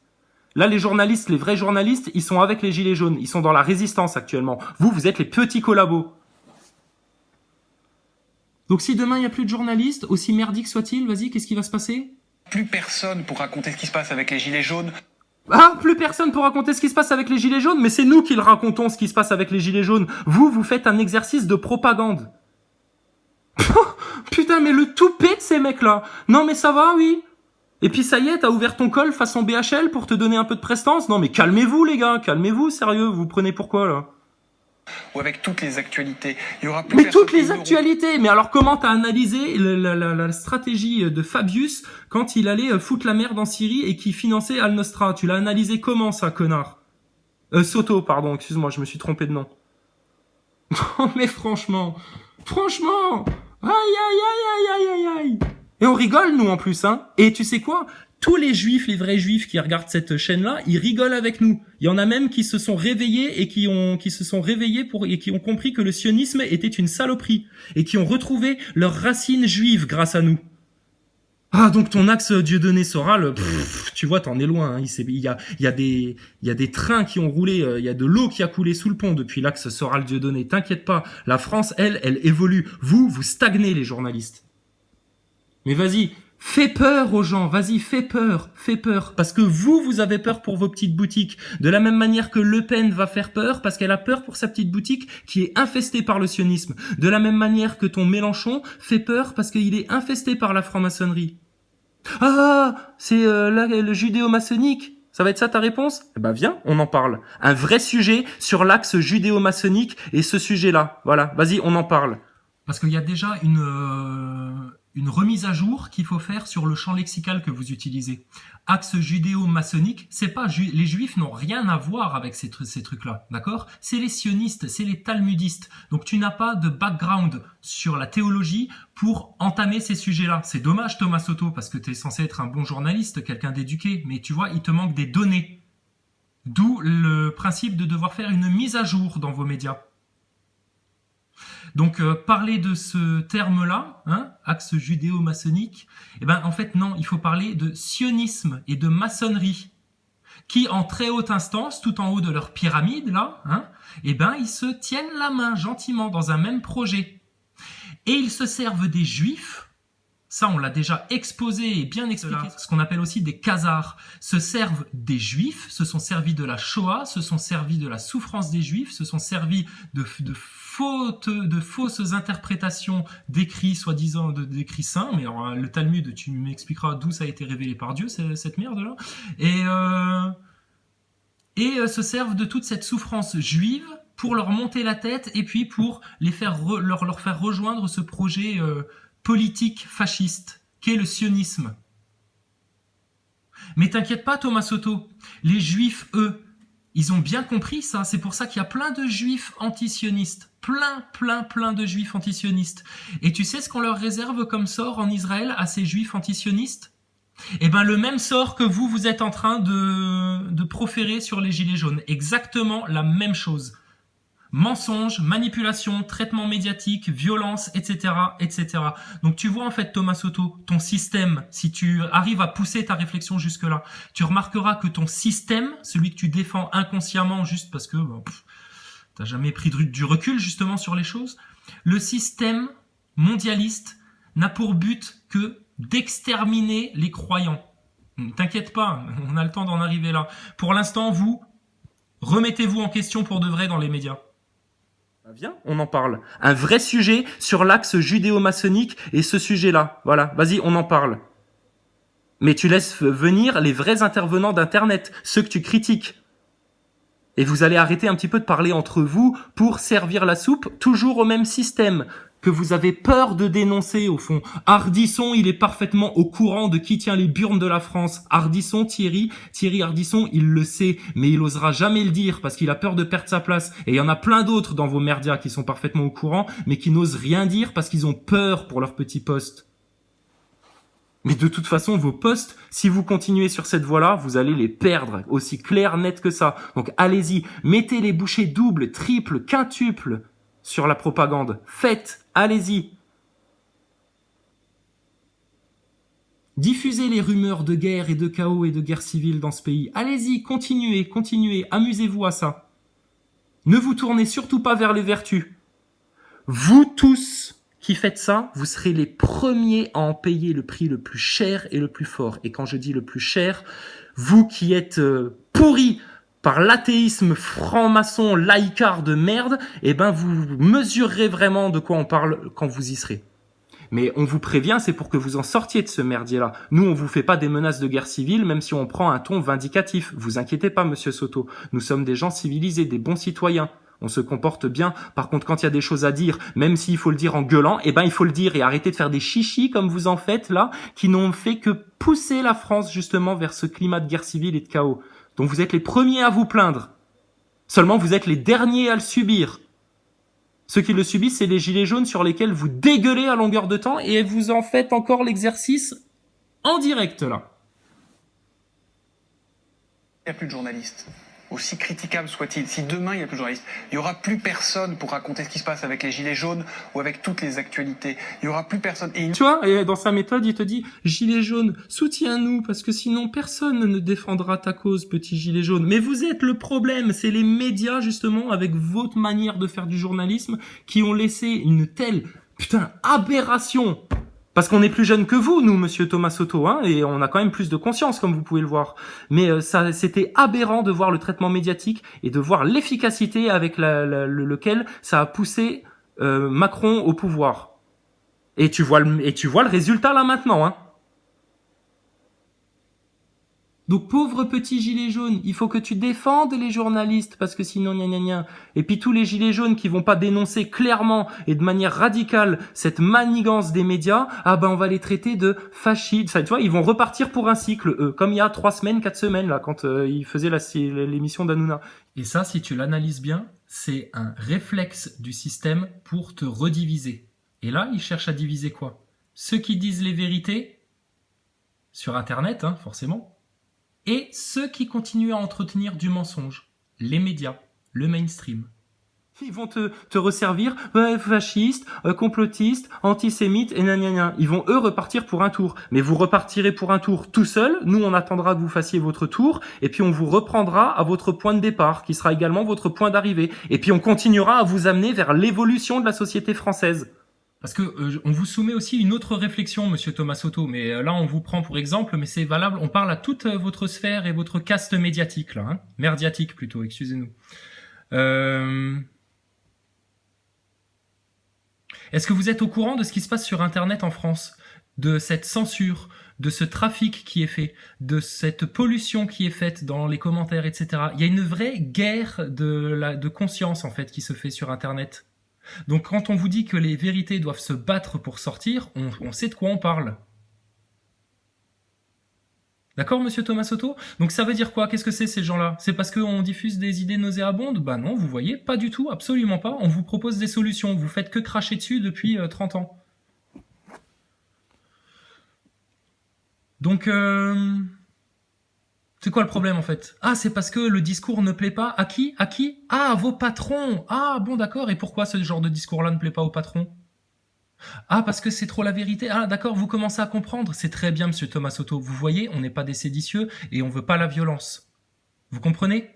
Là, les journalistes, les vrais journalistes, ils sont avec les gilets jaunes. Ils sont dans la résistance actuellement. Vous êtes les petits collabos. Donc si demain, il n'y a plus de journalistes, aussi merdique soit-il, vas-y, qu'est-ce qui va se passer? Plus personne pour raconter ce qui se passe avec les gilets jaunes. Ah, plus personne pour raconter ce qui se passe avec les gilets jaunes, mais c'est nous qui le racontons, ce qui se passe avec les gilets jaunes. Vous faites un exercice de propagande. Putain, mais le toupet de ces mecs-là. Non, mais ça va, oui. Et puis ça y est, t'as ouvert ton col façon BHL pour te donner un peu de prestance? Non mais calmez-vous les gars, calmez-vous, sérieux, vous prenez pourquoi là? Ou avec toutes les actualités, il y aura plus mais personne toutes les qui actualités. Mais alors comment t'as analysé la stratégie de Fabius quand il allait foutre la merde en Syrie et qui finançait Al-Nosra? Tu l'as analysé comment ça, connard? Soto, pardon, excuse-moi, je me suis trompé de nom. Non mais franchement, aïe aïe aïe aïe aïe aïe aïe. Et on rigole, nous, en plus, hein. Et tu sais quoi? Tous les juifs, les vrais juifs qui regardent cette chaîne-là, ils rigolent avec nous. Il y en a même qui se sont réveillés et qui ont compris que le sionisme était une saloperie. Et qui ont retrouvé leurs racines juives grâce à nous. Ah, donc ton axe Dieudonné Soral, tu vois, t'en es loin, hein. Il y a des trains qui ont roulé, il y a de l'eau qui a coulé sous le pont depuis l'axe Soral Dieudonné. T'inquiète pas. La France, elle évolue. Vous stagnez, les journalistes. Mais vas-y, fais peur aux gens, vas-y, fais peur, parce que vous avez peur pour vos petites boutiques, de la même manière que Le Pen va faire peur, parce qu'elle a peur pour sa petite boutique qui est infestée par le sionisme, de la même manière que ton Mélenchon fait peur parce qu'il est infesté par la franc-maçonnerie. Ah, c'est là le judéo-maçonnique, ça va être ça ta réponse? Eh ben viens, on en parle. Un vrai sujet sur l'axe judéo-maçonnique et ce sujet-là, voilà, vas-y, on en parle. Parce qu'il y a déjà une remise à jour qu'il faut faire sur le champ lexical que vous utilisez. Axe judéo-maçonnique, c'est pas les juifs n'ont rien à voir avec ces trucs-là, d'accord? C'est les sionistes, c'est les talmudistes. Donc tu n'as pas de background sur la théologie pour entamer ces sujets-là. C'est dommage, Thomas Soto, parce que tu es censé être un bon journaliste, quelqu'un d'éduqué, mais tu vois, il te manque des données. D'où le principe de devoir faire une mise à jour dans vos médias. Donc parler de ce terme-là, hein, axe judéo-maçonnique, eh ben en fait non, il faut parler de sionisme et de maçonnerie, qui en très haute instance, tout en haut de leur pyramide là, hein, eh ben ils se tiennent la main gentiment dans un même projet, et ils se servent des juifs. Ça, on l'a déjà exposé et bien expliqué. Ce qu'on appelle aussi des khazars se servent des juifs, se sont servis de la Shoah, se sont servis de la souffrance des juifs, se sont servis de fausses interprétations d'écrits, soi-disant d'écrits saints. Mais alors, le Talmud, tu m'expliqueras d'où ça a été révélé par Dieu, cette merde-là. Et se servent de toute cette souffrance juive pour leur monter la tête et puis pour les faire leur faire rejoindre ce projet politique fasciste, qu'est le sionisme. Mais t'inquiète pas, Thomas Soto, les juifs, eux, ils ont bien compris ça. C'est pour ça qu'il y a plein de juifs antisionistes. Plein de juifs antisionistes. Et tu sais ce qu'on leur réserve comme sort en Israël à ces juifs antisionistes? Eh ben, le même sort que vous êtes en train de proférer sur les gilets jaunes. Exactement la même chose. Mensonges, manipulation, traitement médiatique, violence, etc., etc. Donc tu vois en fait, Thomas Soto, ton système, si tu arrives à pousser ta réflexion jusque-là, tu remarqueras que ton système, celui que tu défends inconsciemment juste parce que t'as jamais pris du recul justement sur les choses, le système mondialiste n'a pour but que d'exterminer les croyants. T'inquiète pas, on a le temps d'en arriver là. Pour l'instant, vous, remettez-vous en question pour de vrai dans les médias. Viens, on en parle. Un vrai sujet sur l'axe judéo-maçonnique et ce sujet-là. Voilà, vas-y, on en parle. Mais tu laisses venir les vrais intervenants d'Internet, ceux que tu critiques. Et vous allez arrêter un petit peu de parler entre vous pour servir la soupe, toujours au même système que vous avez peur de dénoncer au fond. Ardisson, il est parfaitement au courant de qui tient les burnes de la France. Ardisson, Thierry Ardisson, il le sait, mais il osera jamais le dire parce qu'il a peur de perdre sa place. Et il y en a plein d'autres dans vos merdias qui sont parfaitement au courant, mais qui n'osent rien dire parce qu'ils ont peur pour leur petit poste. Mais de toute façon, vos postes, si vous continuez sur cette voie-là, vous allez les perdre, aussi clair, net que ça. Donc allez-y, mettez les bouchées doubles, triples, quintuples sur la propagande. Faites, allez-y. Diffusez les rumeurs de guerre et de chaos et de guerre civile dans ce pays. Allez-y, continuez, amusez-vous à ça. Ne vous tournez surtout pas vers les vertus. Vous tous qui faites ça, vous serez les premiers à en payer le prix le plus cher et le plus fort. Et quand je dis le plus cher, vous qui êtes pourris par l'athéisme franc-maçon laïcard de merde, eh ben vous mesurerez vraiment de quoi on parle quand vous y serez. Mais on vous prévient, c'est pour que vous en sortiez de ce merdier-là. Nous, on vous fait pas des menaces de guerre civile, même si on prend un ton vindicatif. Vous inquiétez pas, monsieur Soto. Nous sommes des gens civilisés, des bons citoyens. On se comporte bien. Par contre, quand il y a des choses à dire, même s'il faut le dire en gueulant, eh ben il faut le dire et arrêter de faire des chichis comme vous en faites là, qui n'ont fait que pousser la France justement vers ce climat de guerre civile et de chaos. Donc vous êtes les premiers à vous plaindre. Seulement vous êtes les derniers à le subir. Ceux qui le subissent, c'est les gilets jaunes sur lesquels vous dégueulez à longueur de temps et vous en faites encore l'exercice en direct là. Il n'y a plus de journalistes. Aussi critiquable soit-il, si demain il n'y a plus de journalistes, il n'y aura plus personne pour raconter ce qui se passe avec les gilets jaunes ou avec toutes les actualités. Il n'y aura plus personne. Tu vois, et dans sa méthode, il te dit « Gilets jaunes, soutiens-nous, parce que sinon personne ne défendra ta cause, petit gilet jaune. » Mais vous êtes le problème, c'est les médias, justement, avec votre manière de faire du journalisme, qui ont laissé une telle, aberration. Parce qu'on est plus jeune que vous, nous, monsieur Thomas Soto, hein, et on a quand même plus de conscience, comme vous pouvez le voir. Mais ça, c'était aberrant de voir le traitement médiatique et de voir l'efficacité avec lequel ça a poussé Macron au pouvoir. Et tu vois le résultat là maintenant, hein. Donc, pauvre petit gilet jaune, il faut que tu défendes les journalistes, parce que sinon, gna gna gna. Et puis tous les gilets jaunes qui vont pas dénoncer clairement et de manière radicale cette manigance des médias, ah ben on va les traiter de fascistes. Ça, tu vois, ils vont repartir pour un cycle, eux, comme il y a 3 semaines, 4 semaines, là, quand ils faisaient l'émission d'Hanouna. Et ça, si tu l'analyses bien, c'est un réflexe du système pour te rediviser. Et là, ils cherchent à diviser quoi? Ceux qui disent les vérités, sur Internet, hein, forcément, et ceux qui continuent à entretenir du mensonge, les médias, le mainstream. Ils vont te resservir, fascistes, complotistes, antisémites, et gna. Ils vont eux repartir pour un tour. Mais vous repartirez pour un tour tout seul, nous on attendra que vous fassiez votre tour, et puis on vous reprendra à votre point de départ, qui sera également votre point d'arrivée. Et puis on continuera à vous amener vers l'évolution de la société française. Parce que on vous soumet aussi une autre réflexion, Monsieur Thomas Soto, mais là on vous prend pour exemple, mais c'est valable, on parle à toute votre sphère et votre caste médiatique, là, hein, merdiatique plutôt, excusez-nous. Est-ce que vous êtes au courant de ce qui se passe sur Internet en France? De cette censure, de ce trafic qui est fait, de cette pollution qui est faite dans les commentaires, etc. Il y a une vraie guerre de conscience en fait qui se fait sur Internet. Donc quand on vous dit que les vérités doivent se battre pour sortir, on sait de quoi on parle. D'accord, monsieur Thomas Soto? Donc ça veut dire quoi? Qu'est-ce que c'est ces gens-là? C'est parce qu'on diffuse des idées nauséabondes? Bah non, vous voyez, pas du tout, absolument pas. On vous propose des solutions, vous faites que cracher dessus depuis 30 ans. Donc, c'est quoi le problème en fait? Ah, c'est parce que le discours ne plaît pas à qui? À qui? Ah, à vos patrons! Ah, bon d'accord, et pourquoi ce genre de discours-là ne plaît pas aux patrons? Ah, parce que c'est trop la vérité. Ah, d'accord, vous commencez à comprendre. C'est très bien, monsieur Thomas Soto. Vous voyez, on n'est pas des séditieux et on veut pas la violence. Vous comprenez?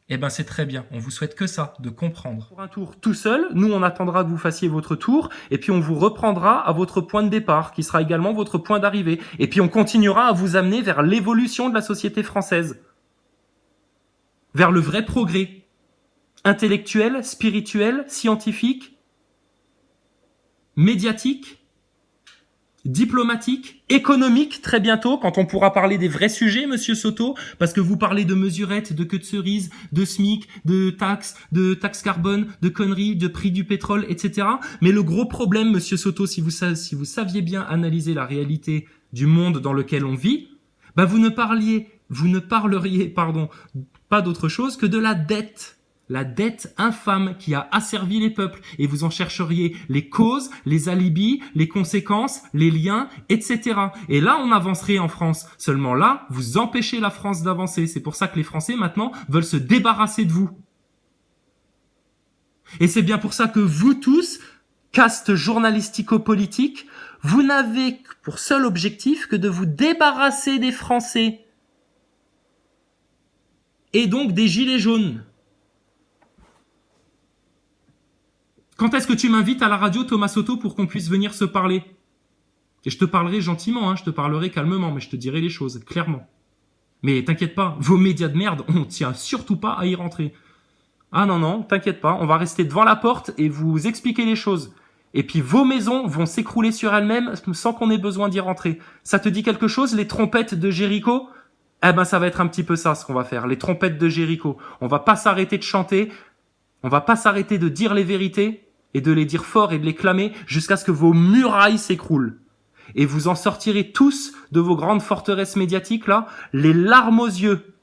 Eh ben, c'est très bien. On vous souhaite que ça, de comprendre. Pour un tour tout seul, nous, on attendra que vous fassiez votre tour et puis on vous reprendra à votre point de départ, qui sera également votre point d'arrivée. Et puis on continuera à vous amener vers l'évolution de la société française. Vers le vrai progrès. Intellectuel, spirituel, scientifique, médiatique, diplomatique, économique très bientôt, quand on pourra parler des vrais sujets, monsieur Soto, parce que vous parlez de mesurettes, de queue de cerise, de SMIC, de taxes carbone, de conneries, de prix du pétrole, etc. Mais le gros problème, monsieur Soto, si vous saviez bien analyser la réalité du monde dans lequel on vit, bah vous ne parleriez, pas d'autre chose que de la dette. La dette infâme qui a asservi les peuples, et vous en chercheriez les causes, les alibis, les conséquences, les liens, etc. Et là, on avancerait en France. Seulement là, vous empêchez la France d'avancer. C'est pour ça que les Français, maintenant, veulent se débarrasser de vous. Et c'est bien pour ça que vous tous, caste journalistico-politique, vous n'avez pour seul objectif que de vous débarrasser des Français. Et donc des gilets jaunes. Quand est-ce que tu m'invites à la radio, Thomas Soto, pour qu'on puisse venir se parler? Et je te parlerai gentiment, hein, je te parlerai calmement, mais je te dirai les choses, clairement. Mais t'inquiète pas, vos médias de merde, on tient surtout pas à y rentrer. Ah non, t'inquiète pas, on va rester devant la porte et vous expliquer les choses. Et puis vos maisons vont s'écrouler sur elles-mêmes sans qu'on ait besoin d'y rentrer. Ça te dit quelque chose, les trompettes de Jéricho? Eh ben ça va être un petit peu ça ce qu'on va faire, les trompettes de Jéricho. On va pas s'arrêter de chanter, on va pas s'arrêter de dire les vérités, et de les dire fort et de les clamer jusqu'à ce que vos murailles s'écroulent. Et vous en sortirez tous de vos grandes forteresses médiatiques, là, les larmes aux yeux,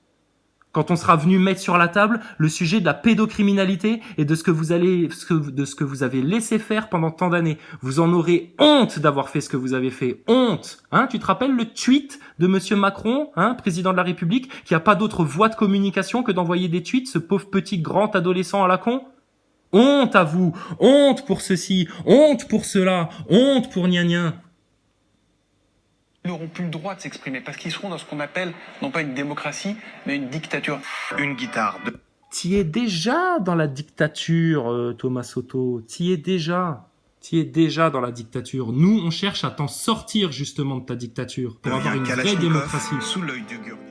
quand on sera venu mettre sur la table le sujet de la pédocriminalité et de ce que vous avez laissé faire pendant tant d'années. Vous en aurez honte d'avoir fait ce que vous avez fait. Honte! Hein, tu te rappelles le tweet de monsieur Macron, hein, président de la République, qui a pas d'autre voie de communication que d'envoyer des tweets, ce pauvre petit grand adolescent à la con? Honte à vous, honte pour ceci, honte pour cela, honte pour gna gna. Ils n'auront plus le droit de s'exprimer parce qu'ils seront dans ce qu'on appelle, non pas une démocratie, mais une dictature. Une guitare. T'y es déjà dans la dictature, Thomas Soto. T'y es déjà dans la dictature. Nous, on cherche à t'en sortir justement de ta dictature pour avoir une vraie démocratie. Sous l'œil du gurgule.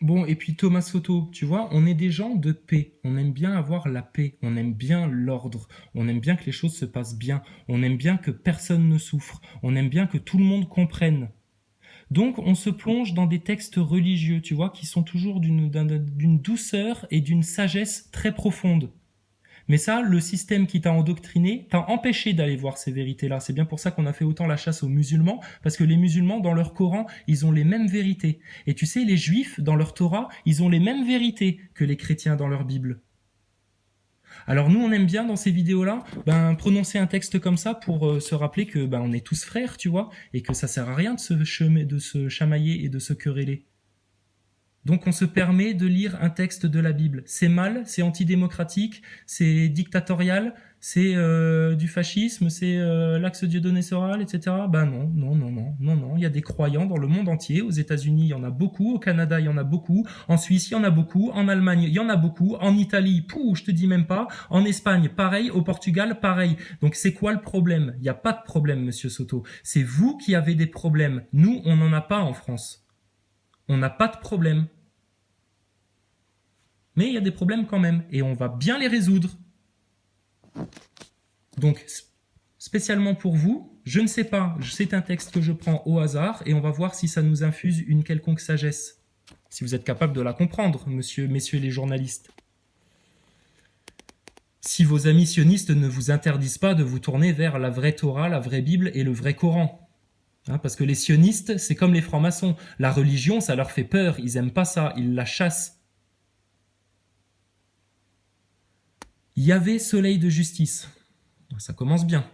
Bon, et puis Thomas Soto, tu vois, on est des gens de paix. On aime bien avoir la paix. On aime bien l'ordre. On aime bien que les choses se passent bien. On aime bien que personne ne souffre. On aime bien que tout le monde comprenne. Donc, on se plonge dans des textes religieux, tu vois, qui sont toujours d'une douceur et d'une sagesse très profonde. Mais ça, le système qui t'a endoctriné t'a empêché d'aller voir ces vérités-là. C'est bien pour ça qu'on a fait autant la chasse aux musulmans, parce que les musulmans, dans leur Coran, ils ont les mêmes vérités. Et tu sais, les juifs, dans leur Torah, ils ont les mêmes vérités que les chrétiens dans leur Bible. Alors nous, on aime bien dans ces vidéos-là, prononcer un texte comme ça pour se rappeler que on est tous frères, tu vois, et que ça sert à rien de se chamailler et de se quereller. Donc on se permet de lire un texte de la Bible. C'est mal, c'est antidémocratique, c'est dictatorial, c'est du fascisme, c'est l'axe Dieudonné Soral, etc. Non. Il y a des croyants dans le monde entier. Aux États-Unis, il y en a beaucoup. Au Canada, il y en a beaucoup. En Suisse, il y en a beaucoup. En Allemagne, il y en a beaucoup. En Italie, je te dis même pas. En Espagne, pareil. Au Portugal, pareil. Donc c'est quoi le problème? Il n'y a pas de problème, monsieur Soto. C'est vous qui avez des problèmes. Nous, on n'en a pas en France. On n'a pas de problème. Mais il y a des problèmes quand même, et on va bien les résoudre. Donc, spécialement pour vous, je ne sais pas, c'est un texte que je prends au hasard, et on va voir si ça nous infuse une quelconque sagesse. Si vous êtes capable de la comprendre, messieurs les journalistes. Si vos amis sionistes ne vous interdisent pas de vous tourner vers la vraie Torah, la vraie Bible et le vrai Coran. Parce que les sionistes, c'est comme les francs-maçons. La religion, ça leur fait peur, ils aiment pas ça, ils la chassent. Yahvé, soleil de justice. Ça commence bien.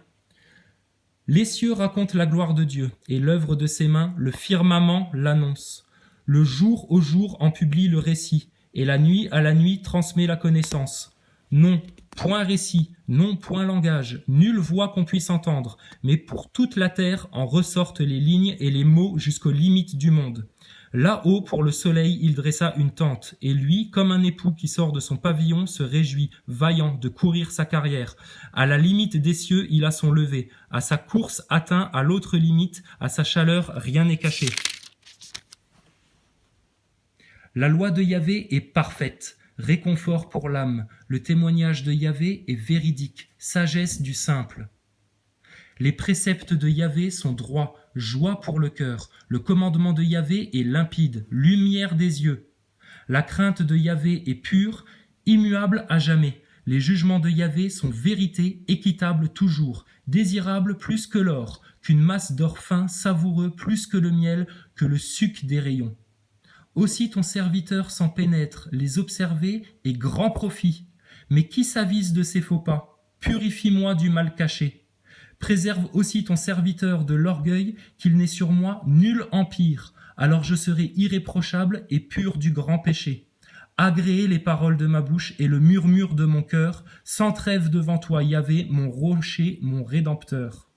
Les cieux racontent la gloire de Dieu, et l'œuvre de ses mains, le firmament l'annonce. Le jour au jour en publie le récit, et la nuit à la nuit transmet la connaissance. Non, point récit, non, point langage, nulle voix qu'on puisse entendre, mais pour toute la terre en ressortent les lignes et les mots jusqu'aux limites du monde. Là-haut, pour le soleil, il dressa une tente, et lui, comme un époux qui sort de son pavillon, se réjouit, vaillant, de courir sa carrière. À la limite des cieux, il a son lever. À sa course atteint à l'autre limite, à sa chaleur, rien n'est caché. La loi de Yahvé est parfaite, réconfort pour l'âme. Le témoignage de Yahvé est véridique, sagesse du simple. Les préceptes de Yahvé sont droits, joie pour le cœur. Le commandement de Yahvé est limpide, lumière des yeux. La crainte de Yahvé est pure, immuable à jamais. Les jugements de Yahvé sont vérité, équitables toujours, désirables plus que l'or, qu'une masse d'or fin, savoureux plus que le miel, que le suc des rayons. Aussi ton serviteur s'en pénètre, les observer est grand profit. Mais qui s'avise de ses faux pas? Purifie-moi du mal caché. Préserve aussi ton serviteur de l'orgueil, qu'il n'ait sur moi nul empire. Alors je serai irréprochable et pur du grand péché. Agréez les paroles de ma bouche et le murmure de mon cœur, sans trêve devant toi, Yahvé, mon rocher, mon rédempteur.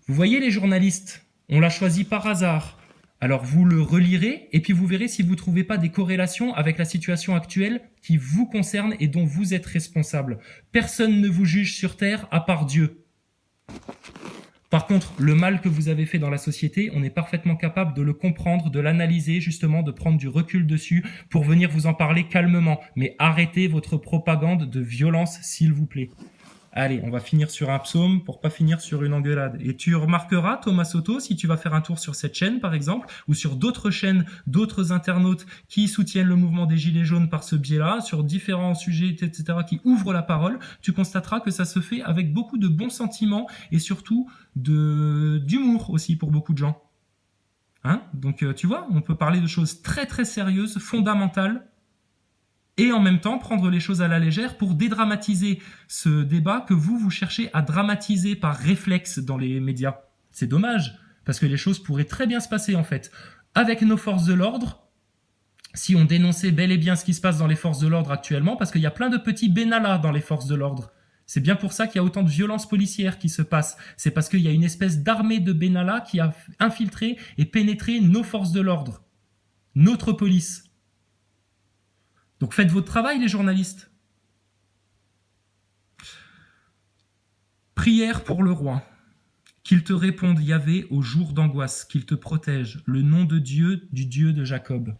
Vous voyez les journalistes, on l'a choisi par hasard. Alors vous le relirez et puis vous verrez si vous ne trouvez pas des corrélations avec la situation actuelle qui vous concerne et dont vous êtes responsable. Personne ne vous juge sur terre à part Dieu. Par contre, le mal que vous avez fait dans la société, on est parfaitement capable de le comprendre, de l'analyser, justement, de prendre du recul dessus pour venir vous en parler calmement. Mais arrêtez votre propagande de violence, s'il vous plaît. Allez, on va finir sur un psaume pour pas finir sur une engueulade. Et tu remarqueras, Thomas Soto, si tu vas faire un tour sur cette chaîne, par exemple, ou sur d'autres chaînes, d'autres internautes qui soutiennent le mouvement des Gilets jaunes par ce biais-là, sur différents sujets, etc., qui ouvrent la parole, tu constateras que ça se fait avec beaucoup de bons sentiments et surtout d'humour aussi pour beaucoup de gens. Donc, tu vois, on peut parler de choses très très sérieuses, fondamentales, et en même temps prendre les choses à la légère pour dédramatiser ce débat que vous cherchez à dramatiser par réflexe dans les médias. C'est dommage, parce que les choses pourraient très bien se passer en fait. Avec nos forces de l'ordre, si on dénonçait bel et bien ce qui se passe dans les forces de l'ordre actuellement, parce qu'il y a plein de petits Benalla dans les forces de l'ordre. C'est bien pour ça qu'il y a autant de violences policières qui se passent. C'est parce qu'il y a une espèce d'armée de Benalla qui a infiltré et pénétré nos forces de l'ordre, notre police. Donc faites votre travail, les journalistes. Prière pour le roi. Qu'il te réponde, Yahvé, au jour d'angoisse, qu'il te protège, le nom de Dieu, du Dieu de Jacob.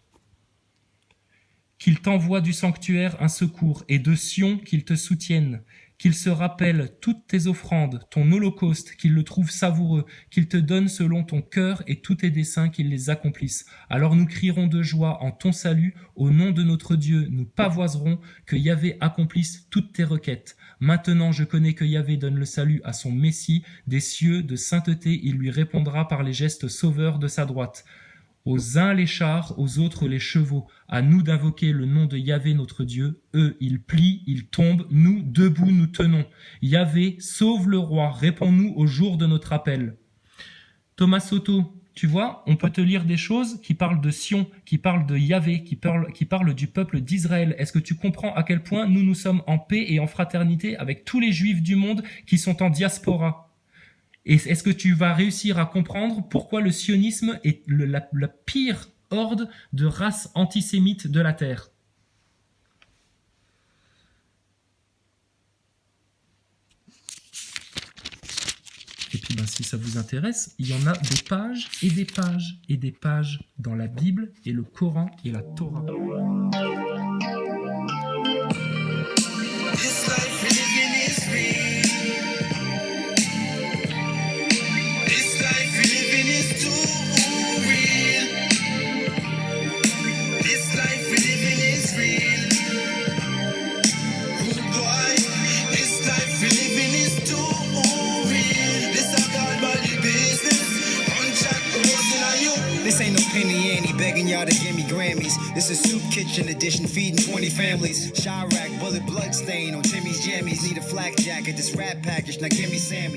qu'il t'envoie du sanctuaire un secours, et de Sion qu'il te soutienne, qu'il se rappelle toutes tes offrandes, ton holocauste, qu'il le trouve savoureux, qu'il te donne selon ton cœur et tous tes desseins, qu'il les accomplisse. Alors nous crierons de joie en ton salut, au nom de notre Dieu, nous pavoiserons que Yahvé accomplisse toutes tes requêtes. Maintenant je connais que Yahvé donne le salut à son Messie, des cieux, de sainteté, il lui répondra par les gestes sauveurs de sa droite. Aux uns les chars, aux autres les chevaux. À nous d'invoquer le nom de Yahvé notre Dieu. Eux, ils plient, ils tombent. Nous, debout, nous tenons. Yahvé, sauve le roi. Réponds-nous au jour de notre appel. Thomas Soto, tu vois, on peut te lire des choses qui parlent de Sion, qui parlent de Yahvé, qui parlent du peuple d'Israël. Est-ce que tu comprends à quel point nous sommes en paix et en fraternité avec tous les juifs du monde qui sont en diaspora ? Et est-ce que tu vas réussir à comprendre pourquoi le sionisme est la pire horde de race antisémite de la Terre ? Et puis si ça vous intéresse, il y en a des pages et des pages et des pages dans la Bible et le Coran et la Torah. This ain't no penny Annie begging y'all to give me Grammys. This is Soup Kitchen edition, feeding 20 families. Chirac, bullet blood stain on Timmy's jammies. Need a flak jacket, this rap package, now give me Sammy.